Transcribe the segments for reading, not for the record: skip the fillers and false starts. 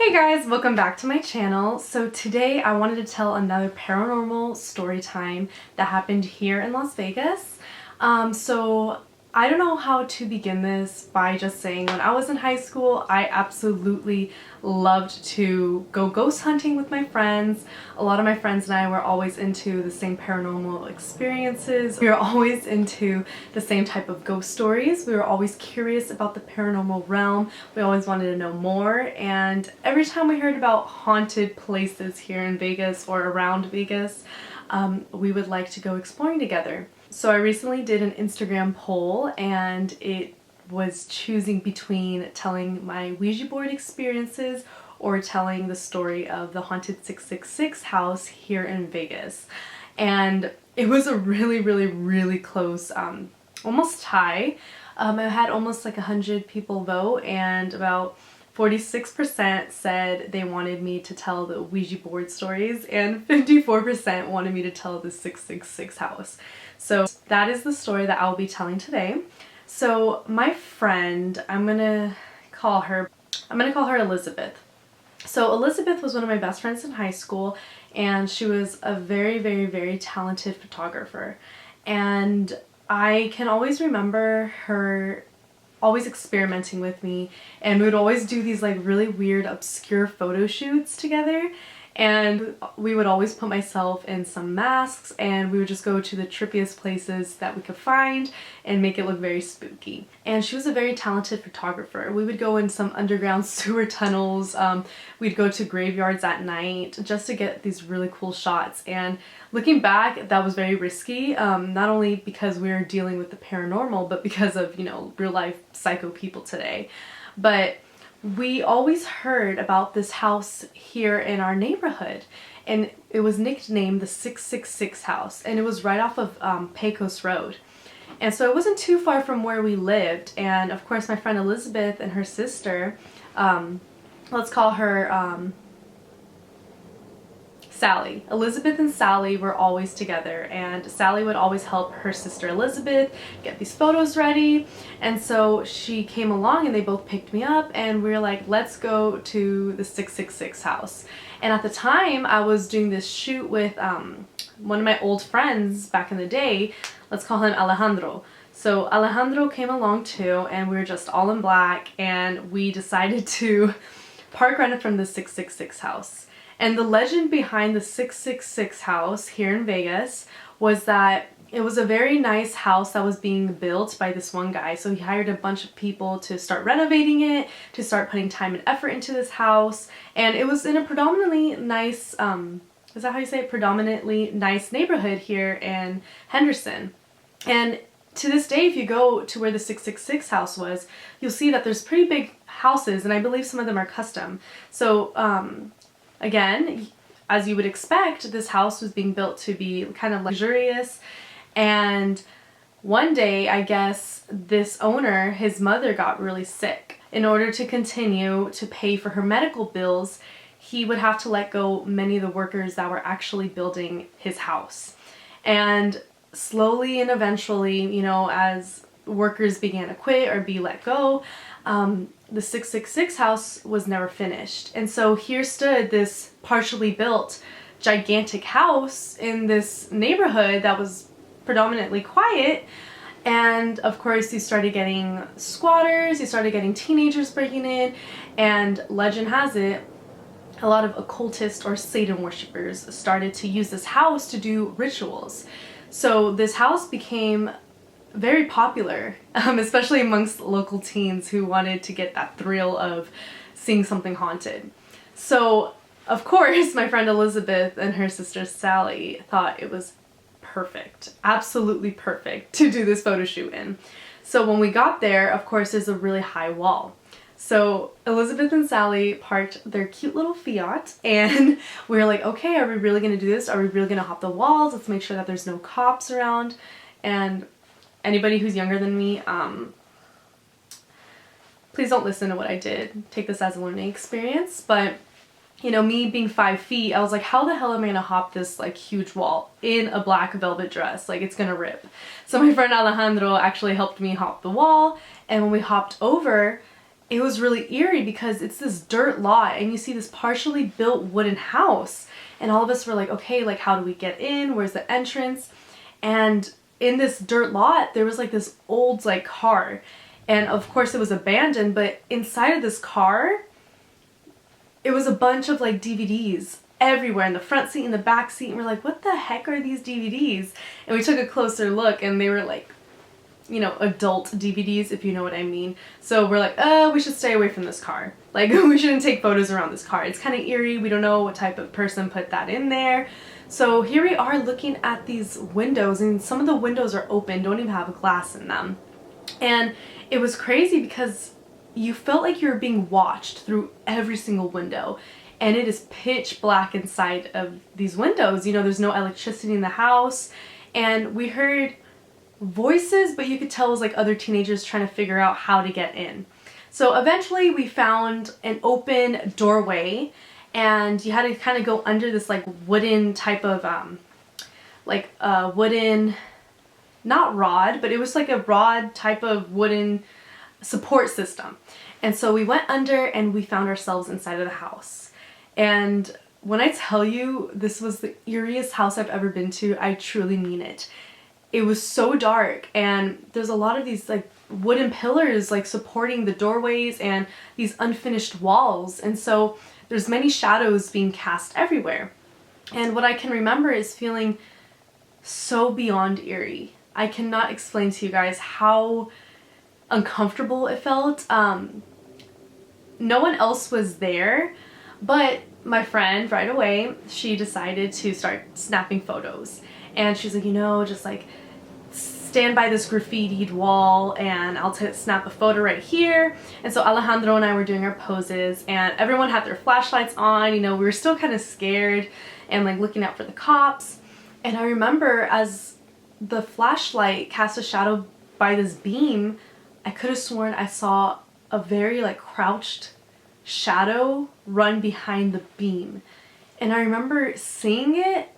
Hey guys, welcome back to my channel. So today I wanted to tell another paranormal story time that happened here in Las Vegas. So I don't know how to begin this by just saying when I was in high school, I absolutely loved to go ghost hunting with my friends. A lot of my friends and I were always into the same paranormal experiences. We were always into the same type of ghost stories. We were always curious about the paranormal realm. We always wanted to know more, and every time we heard about haunted places here in Vegas or around Vegas, we would like to go exploring together. So I recently did an Instagram poll, and it was choosing between telling my Ouija board experiences or telling the story of the haunted 666 house here in Vegas. And it was a really close, almost tie. I had almost like 100 people vote, and about 46% said they wanted me to tell the Ouija board stories, and 54% wanted me to tell the 666 house. So that is the story that I'll be telling today. So my friend, I'm gonna call her Elizabeth. So Elizabeth was one of my best friends in high school, and she was a very talented photographer. And I can always remember her always experimenting with me, and we would always do these like really weird obscure photo shoots together, and we would always put myself in some masks, and we would just go to the trippiest places that we could find and make it look very spooky. And she was a very talented photographer. We would go in some underground sewer tunnels, we'd go to graveyards at night just to get these really cool shots. And looking back, that was very risky, not only because we were dealing with the paranormal, but because of, you know, real life psycho people today. But we always heard about this house here in our neighborhood, and it was nicknamed the 666 house, and it was right off of Pecos Road. And so it wasn't too far from where we lived. And of course my friend Elizabeth and her sister, let's call her Sally. Elizabeth and Sally were always together, and Sally would always help her sister Elizabeth get these photos ready. And so she came along and they both picked me up, and we were like, let's go to the 666 house. And at the time I was doing this shoot with one of my old friends back in the day. Let's call him Alejandro. So Alejandro came along too, and we were just all in black, and we decided to park right in front of the 666 house. And the legend behind the 666 house here in Vegas was that it was a very nice house that was being built by this one guy. So he hired a bunch of people to start renovating it, to start putting time and effort into this house. And it was in a predominantly nice, is that how you say it? Predominantly nice neighborhood here in Henderson. And to this day, if you go to where the 666 house was, you'll see that there's pretty big houses, and I believe some of them are custom. So, again, as you would expect, this house was being built to be kind of luxurious. And one day, I guess, this owner, his mother got really sick. In order to continue to pay for her medical bills, he would have to let go many of the workers that were actually building his house. And slowly and eventually, you know, as workers began to quit or be let go, the 666 house was never finished. And so here stood this partially built gigantic house in this neighborhood that was predominantly quiet. And of course you started getting squatters, you started getting teenagers breaking in, and legend has it, a lot of occultist or Satan worshippers started to use this house to do rituals. So this house became very popular, especially amongst local teens who wanted to get that thrill of seeing something haunted. So of course my friend Elizabeth and her sister Sally thought it was perfect, absolutely perfect to do this photo shoot in. So when we got there, of course there's a really high wall. So Elizabeth and Sally parked their cute little Fiat, and we were like, okay, are we really gonna do this? Are we really gonna hop the walls? Let's make sure that there's no cops around. And anybody who's younger than me, please don't listen to what I did. Take this as a learning experience. But, you know, me being 5 feet, I was like, how the hell am I gonna hop this like huge wall in a black velvet dress? Like, it's gonna rip. So my friend Alejandro actually helped me hop the wall, and when we hopped over, it was really eerie because it's this dirt lot and you see this partially built wooden house. And all of us were like, okay, like how do we get in? Where's the entrance? And in this dirt lot, there was like this old like car. And of course it was abandoned, but inside of this car, it was a bunch of like DVDs everywhere, in the front seat, in the back seat. And we're like, what the heck are these DVDs? And we took a closer look and they were like, you know, adult DVDs, if you know what I mean. So we're like, we should stay away from this car. Like, we shouldn't take photos around this car. It's kind of eerie. We don't know what type of person put that in there. So here we are looking at these windows, and some of the windows are open, don't even have glass in them. And it was crazy because you felt like you were being watched through every single window. And it is pitch black inside of these windows. You know, there's no electricity in the house. And we heard voices, but you could tell it was like other teenagers trying to figure out how to get in. So eventually we found an open doorway, and you had to kind of go under this like wooden type of wooden, not rod, but it was like a rod type of wooden support system. And so we went under and we found ourselves inside of the house. And when I tell you this was the eeriest house I've ever been to, I truly mean it. It was so dark, and there's a lot of these like wooden pillars like supporting the doorways and these unfinished walls. And so there's many shadows being cast everywhere. And what I can remember is feeling so beyond eerie. I cannot explain to you guys how uncomfortable it felt. No one else was there, but my friend right away, she decided to start snapping photos. And she's like, you know, just like stand by this graffitied wall and I'll snap a photo right here. And so Alejandro and I were doing our poses, and everyone had their flashlights on. You know, we were still kind of scared and like looking out for the cops. And I remember as the flashlight cast a shadow by this beam, I could have sworn I saw a very like crouched shadow run behind the beam. And I remember seeing it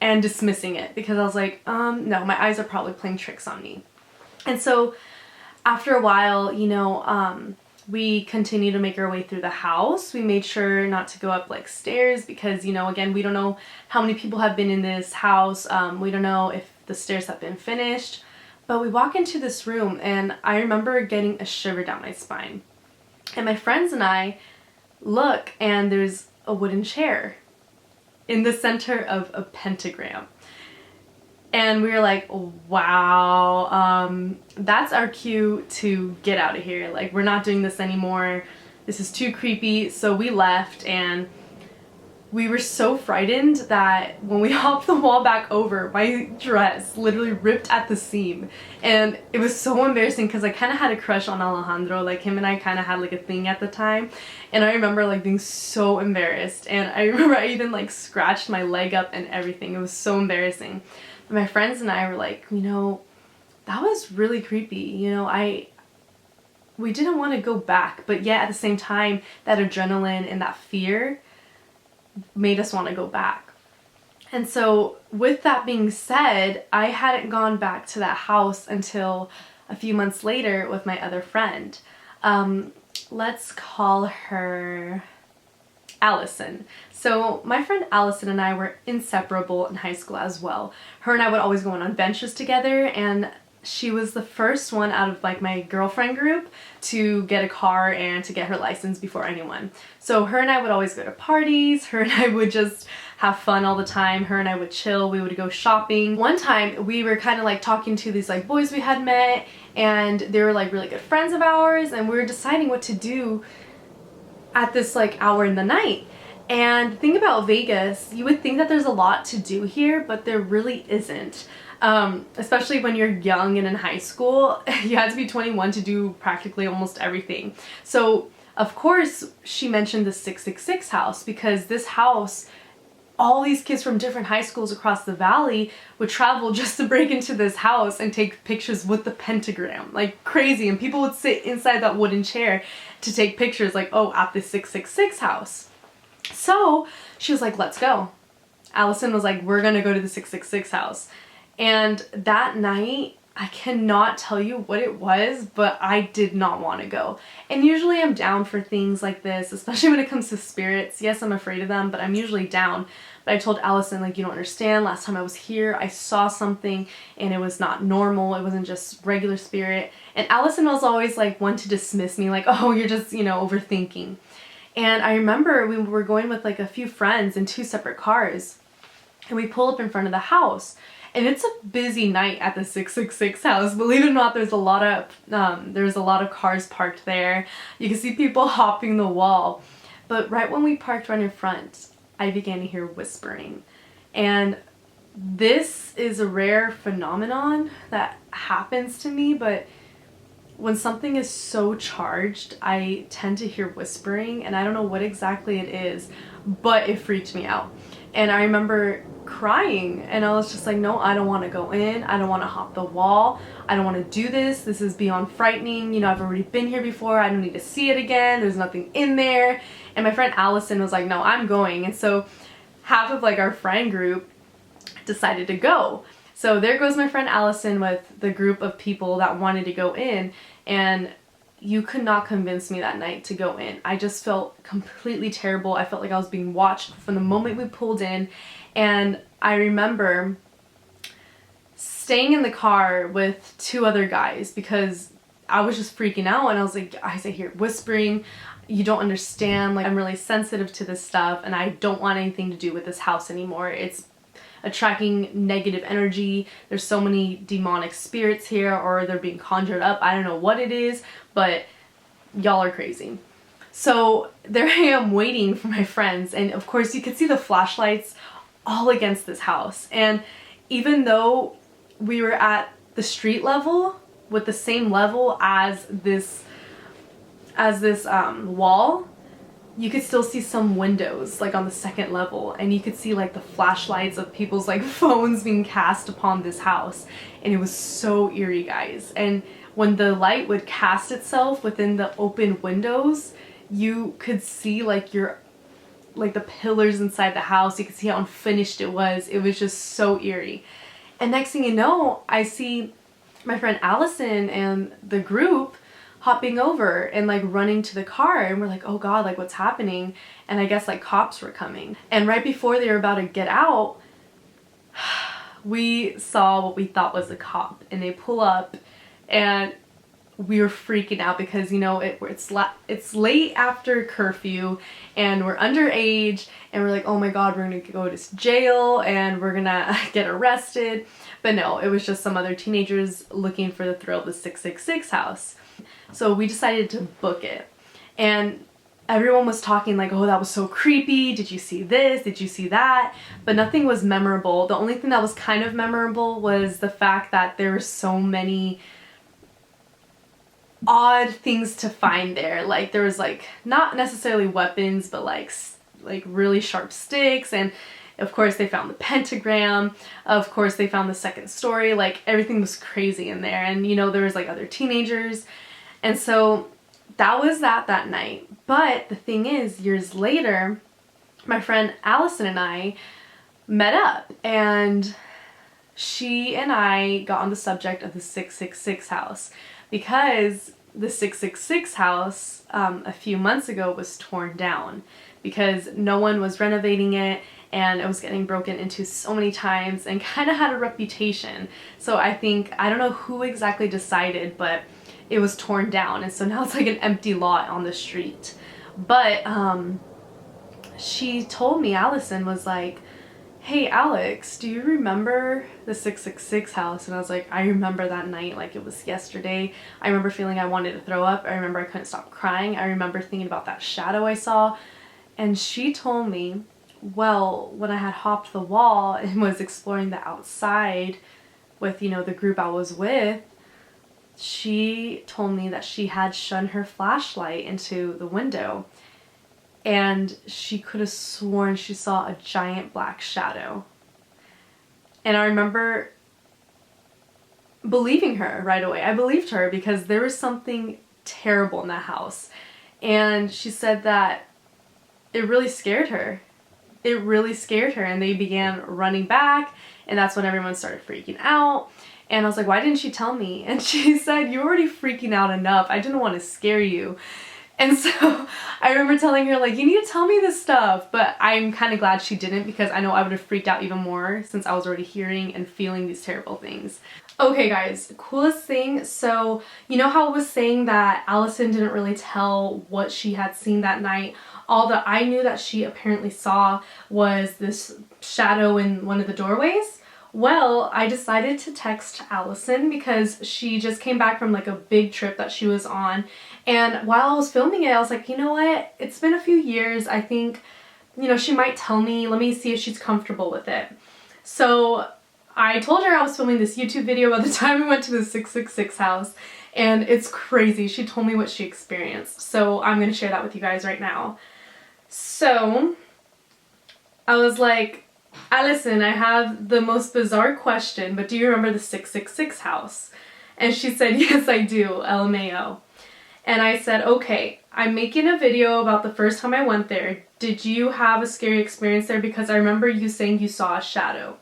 and dismissing it because I was like, no, my eyes are probably playing tricks on me. And so after a while, you know, we continued to make our way through the house. We made sure not to go up like stairs because, you know, again, we don't know how many people have been in this house. We don't know if the stairs have been finished. But we walk into this room and I remember getting a shiver down my spine. And my friends and I look, and there's a wooden chair in the center of a pentagram. And we were like, wow, that's our cue to get out of here. Like, we're not doing this anymore. This is too creepy. So we left, and we were so frightened that when we hopped the wall back over, my dress literally ripped at the seam. And it was so embarrassing because I kind of had a crush on Alejandro. Like, him and I kind of had like a thing at the time. And I remember like being so embarrassed. And I remember I even like scratched my leg up and everything. It was so embarrassing. But my friends and I were like, you know, that was really creepy. You know, we didn't want to go back, but yet at the same time, that adrenaline and that fear made us want to go back. And so with that being said, I hadn't gone back to that house until a few months later with my other friend. Let's call her Allison. So my friend Allison and I were inseparable in high school as well. Her and I would always go on adventures together, and she was the first one out of like my girlfriend group to get a car and to get her license before anyone. So her and I would always go to parties. Her and I would just have fun all the time. Her and I would chill. We would go shopping. One time we were kind of like talking to these like boys we had met, and they were like really good friends of ours, and we were deciding what to do at this like hour in the night. And the thing about Vegas, you would think that there's a lot to do here, but there really isn't. Especially when you're young and in high school, you had to be 21 to do practically almost everything. So of course she mentioned the 666 house, because this house, all these kids from different high schools across the valley would travel just to break into this house and take pictures with the pentagram, like crazy. And people would sit inside that wooden chair to take pictures, like, oh, at the 666 house. So she was like, let's go. Allison was like, we're gonna go to the 666 house. And that night, I cannot tell you what it was, but I did not want to go. And usually I'm down for things like this, especially when it comes to spirits. Yes, I'm afraid of them, but I'm usually down. But I told Allison, like, you don't understand. Last time I was here, I saw something and it was not normal. It wasn't just regular spirit. And Allison was always like one to dismiss me, like, oh, you're just, you know, overthinking. And I remember we were going with like a few friends in 2 separate cars, and we pull up in front of the house. And it's a busy night at the 666 house. Believe it or not, there's a lot of cars parked there. You can see people hopping the wall. But right when we parked right in front, I began to hear whispering. And this is a rare phenomenon that happens to me, but when something is so charged, I tend to hear whispering, and I don't know what exactly it is, but it freaked me out. And I remember crying, and I was just like, no, I don't want to go in. I don't want to hop the wall. I don't want to do this. This is beyond frightening. You know, I've already been here before. I don't need to see it again. There's nothing in there. And my friend Allison was like, no, I'm going. And so half of like our friend group decided to go. So there goes my friend Allison with the group of people that wanted to go in, and you could not convince me that night to go in. I just felt completely terrible. I felt like I was being watched from the moment we pulled in. And I remember staying in the car with 2 other guys because I was just freaking out, and I was like, I hear whispering. You don't understand. Like, I'm really sensitive to this stuff, and I don't want anything to do with this house anymore. It's attracting negative energy. There's so many demonic spirits here, or they're being conjured up. I don't know what it is, but y'all are crazy. So there I am waiting for my friends, and of course you could see the flashlights all against this house. And even though we were at the street level with the same level as this wall, you could still see some windows like on the 2nd level, and you could see like the flashlights of people's like phones being cast upon this house. And it was so eerie, guys. And when the light would cast itself within the open windows, you could see like the pillars inside the house. You could see how unfinished it was. It was just so eerie. And next thing you know, I see my friend Allison and the group hopping over and like running to the car, and we're like, oh god, like what's happening? And I guess like cops were coming. And right before they were about to get out, we saw what we thought was a cop, and they pull up, and we were freaking out because, you know, it's late after curfew, and we're underage, and we're like, oh my god, we're gonna go to jail and we're gonna get arrested. But no, it was just some other teenagers looking for the thrill of the 666 house. So we decided to book it, and everyone was talking like, oh, that was so creepy. Did you see this? Did you see that? But nothing was memorable. The only thing that was kind of memorable was the fact that there were so many odd things to find there. Like there was like not necessarily weapons, but like really sharp sticks, and of course they found the pentagram. Of course they found the 2nd story. Like everything was crazy in there, and you know, there was like other teenagers. And so that was that night. But the thing is, years later, my friend Allison and I met up, and she and I got on the subject of the 666 house, because the 666 house a few months ago was torn down because no one was renovating it, and it was getting broken into so many times and kind of had a reputation. So I don't know who exactly decided, but it was torn down, and so now it's like an empty lot on the street. But she told me, Allison was like, hey Alex, do you remember the 666 house? And I was like, I remember that night like it was yesterday. I remember feeling I wanted to throw up. I remember I couldn't stop crying. I remember thinking about that shadow I saw. And she told me, well, when I had hopped the wall and was exploring the outside with, you know, the group I was with, she told me that she had shone her flashlight into the window, and she could have sworn she saw a giant black shadow. And I remember believing her right away. I believed her because there was something terrible in that house. And she said that it really scared her. It really scared her, and they began running back, and that's when everyone started freaking out. And I was like, why didn't she tell me? And she said, you're already freaking out enough. I didn't want to scare you. And so I remember telling her, like, you need to tell me this stuff. But I'm kind of glad she didn't, because I know I would have freaked out even more since I was already hearing and feeling these terrible things. Okay guys, coolest thing. So you know how I was saying that Allison didn't really tell what she had seen that night? All that I knew that she apparently saw was this shadow in one of the doorways. Well, I decided to text Allison because she just came back from like a big trip that she was on. And while I was filming it, I was like, you know what? It's been a few years. I think, you know, she might tell me. Let me see if she's comfortable with it. So I told her I was filming this YouTube video by the time we went to the 666 house. And it's crazy. She told me what she experienced. So I'm going to share that with you guys right now. So I was like, Allison, I have the most bizarre question, but do you remember the 666 house? And she said, yes, I do, LMAO. And I said, okay, I'm making a video about the first time I went there. Did you have a scary experience there? Because I remember you saying you saw a shadow.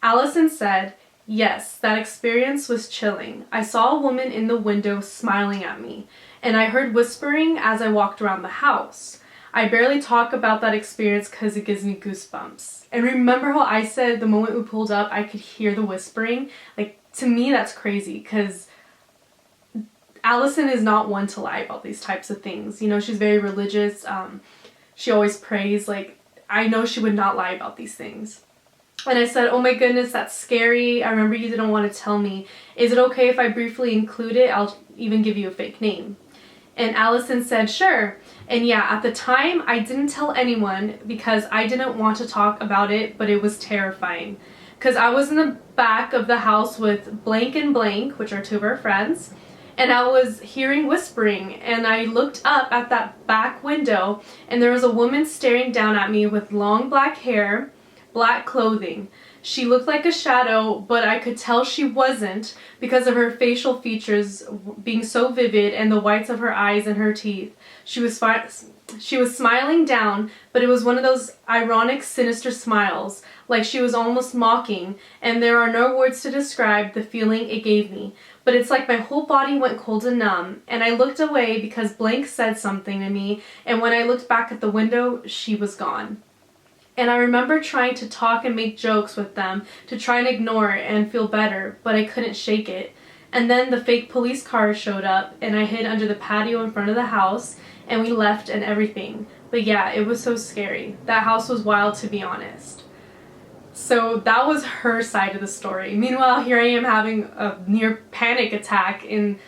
Allison said, yes, that experience was chilling. I saw a woman in the window smiling at me, and I heard whispering as I walked around the house. I barely talk about that experience because it gives me goosebumps. And remember how I said the moment we pulled up, I could hear the whispering? Like, to me, that's crazy, because Allison is not one to lie about these types of things. You know, she's very religious. She always prays. Like, I know she would not lie about these things. And I said, oh my goodness, that's scary. I remember you didn't want to tell me. Is it okay if I briefly include it? I'll even give you a fake name. And Allison said, sure. And yeah, at the time, I didn't tell anyone because I didn't want to talk about it, but it was terrifying. Because I was in the back of the house with blank and blank, which are two of our friends, and I was hearing whispering, and I looked up at that back window, and there was a woman staring down at me with long black hair, black clothing. She looked like a shadow, but I could tell she wasn't because of her facial features being so vivid and the whites of her eyes and her teeth. She was smiling down, but it was one of those ironic, sinister smiles, like she was almost mocking, and there are no words to describe the feeling it gave me. But it's like my whole body went cold and numb, and I looked away because Blank said something to me, and when I looked back at the window, she was gone. And I remember trying to talk and make jokes with them to try and ignore it and feel better, but I couldn't shake it. And then the fake police car showed up, and I hid under the patio in front of the house, and we left and everything. But yeah, it was so scary. That house was wild, to be honest. So that was her side of the story. Meanwhile, here I am having a near panic attack in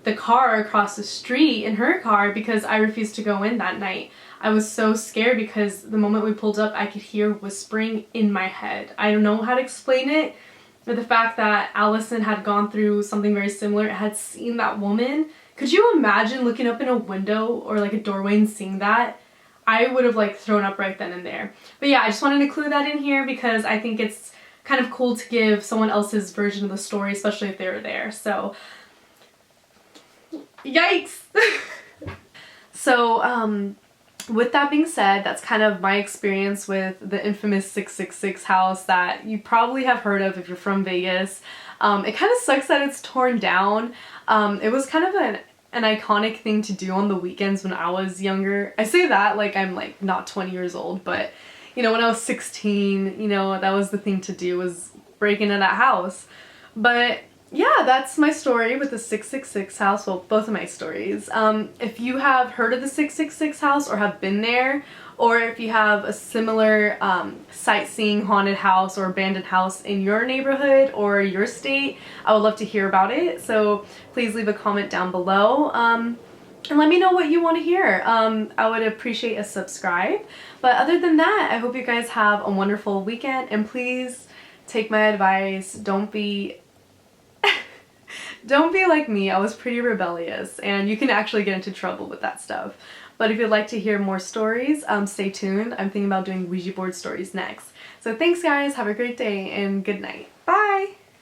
the car across the street in her car because I refused to go in that night. I was so scared because the moment we pulled up, I could hear whispering in my head. I don't know how to explain it, but the fact that Allison had gone through something very similar, had seen that woman. Could you imagine looking up in a window or like a doorway and seeing that? I would have like thrown up right then and there. But yeah, I just wanted to include that in here because I think it's kind of cool to give someone else's version of the story, especially if they were there. So, yikes! So, with that being said, that's kind of my experience with the infamous 666 house that you probably have heard of if you're from Vegas. It kind of sucks that it's torn down. It was kind of an iconic thing to do on the weekends when I was younger. I say that like I'm like not 20 years old, but you know, when I was 16, you know, that was the thing to do, was break into that house. But yeah, that's my story with the 666 house. Well, both of my stories. If you have heard of the 666 house or have been there, or if you have a similar sightseeing haunted house or abandoned house in your neighborhood or your state, I would love to hear about it. So please leave a comment down below and let me know what you want to hear. I would appreciate a subscribe. But other than that, I hope you guys have a wonderful weekend, and please take my advice. Don't be like me. I was pretty rebellious, and you can actually get into trouble with that stuff. But if you'd like to hear more stories, stay tuned. I'm thinking about doing Ouija board stories next. So thanks guys, have a great day, and good night. Bye!